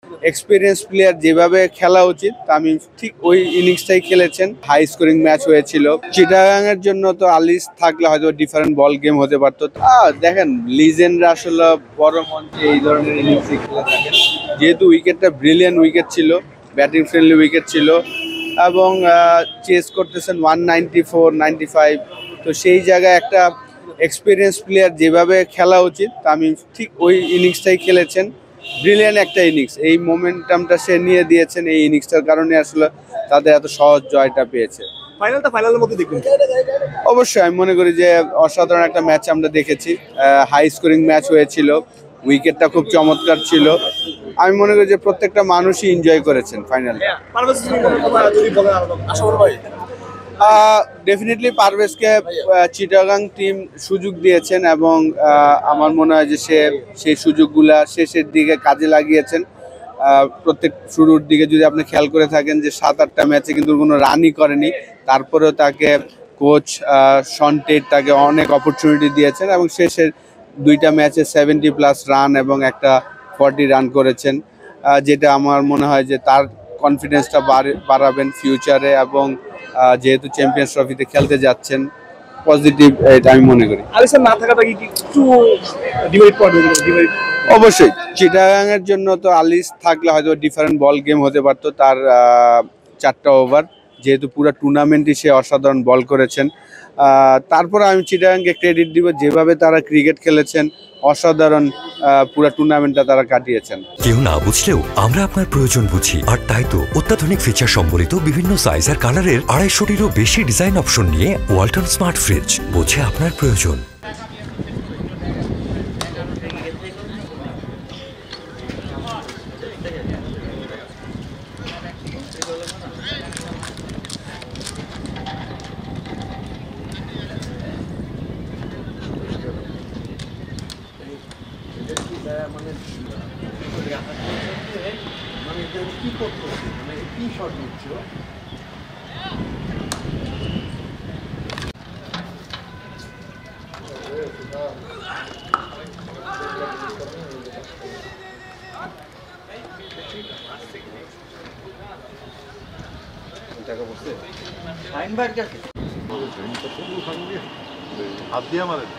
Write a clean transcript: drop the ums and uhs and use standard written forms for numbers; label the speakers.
Speaker 1: Experience player যেভাবে খেলা উচিত তামিম ঠিক ওই ইনিংসটাই খেলেছেন। হাই স্কোরিং ম্যাচ হয়েছিল। চিটাগাং এর জন্য তো আলিস থাকলে হয়তো ডিফারেন্ট বল গেম হতে পারতো। দেখেন লিজেন্ডরা আসলে বড় মঞ্চে এই ধরনের ইনিংসই খেলে থাকেন, যেহেতু উইকেটটা ব্রিলিয়ান্ট উইকেট ছিল, ব্যাটিং ফ্রেন্ডলি উইকেট ছিল এবং চেস করতেছেন 194 95। তো সেই জায়গায় একটা এক্সপিরিয়েন্স প্লেয়ার যেভাবে খেলা উচিত তামিম ঠিক ওই ইনিংসটাই খেলেছেন। ব্রিলিয়ান্ট একটা ইনিংস, এই মোমেন্টামটা সে নিয়ে দিয়েছেন। এই ইনিংসটার কারণে আসলে তাদের এত সহজ জয়টা পেয়েছে।
Speaker 2: ফাইনালের মধ্যে দেখবেন।
Speaker 1: অবশ্যই আমি মনে করি যে অসাধারণ একটা ম্যাচ আমরা দেখেছি। হাই স্কোরিং ম্যাচ হয়েছিল, উইকেটটা খুব চমৎকার ছিল। আমি মনে করি যে প্রত্যেকটা মানুষই এনজয় করেছেন ফাইনালটা। ডেফিনেটলি পারভেজকে চিটাগাং টিম সুযোগ দিয়েছেন এবং আমার মনে হয় যে সে সেই সুযোগগুলা শেষের দিকে কাজে লাগিয়েছেন। প্রত্যেক শুরুর দিকে যদি আপনি খেয়াল করে থাকেন যে 7-8টা ম্যাচে কিন্তু কোনো রানই করেনি, তারপরেও তাকে কোচ শন টেট তাকে অনেক অপরচুনিটি দিয়েছেন এবং শেষের 2টা ম্যাচে 70+ রান এবং একটা 40 রান করেছেন, যেটা আমার মনে হয় যে তার কনফিডেন্সটা বাড়াবেন ফিউচারে এবং যেহেতু চ্যাম্পিয়ন্স ট্রফিতে খেলতে যাচ্ছেন, পজিটিভ এটা আমি মনে করি।
Speaker 2: আলিসের না থাকাটা কি একটু ডিমেরিট করবে?
Speaker 1: অবশ্যই চিটাগাং এর জন্য তো আলিস থাকলে হয়তো ডিফারেন্ট বল গেম হতে পারতো। তার 4টা ওভার, যেহেতু পুরো টুর্নামেন্টই সে অসাধারণ বল করেছেন। তারপরে আমি চিটাগাংকে ক্রেডিট দিব, যেভাবে তারা ক্রিকেট খেলেছেন অসাধারণ, পুরো টুর্নামেন্টটা তারা কাটিয়েছেন।
Speaker 3: কেউ না বুঝলেও আমরা আপনার প্রয়োজন বুঝি, আর তাই তো অত্যাধুনিক ফিচার সম্বলিত বিভিন্ন সাইজ আর কালারের 250-টিরও বেশি ডিজাইন অপশন নিয়ে ওয়ালটন স্মার্ট ফ্রিজ বোঝে আপনার প্রয়োজন।
Speaker 4: কি করতেছে, কি শট নিচ্ছ? হাত দিয়ে মারেন।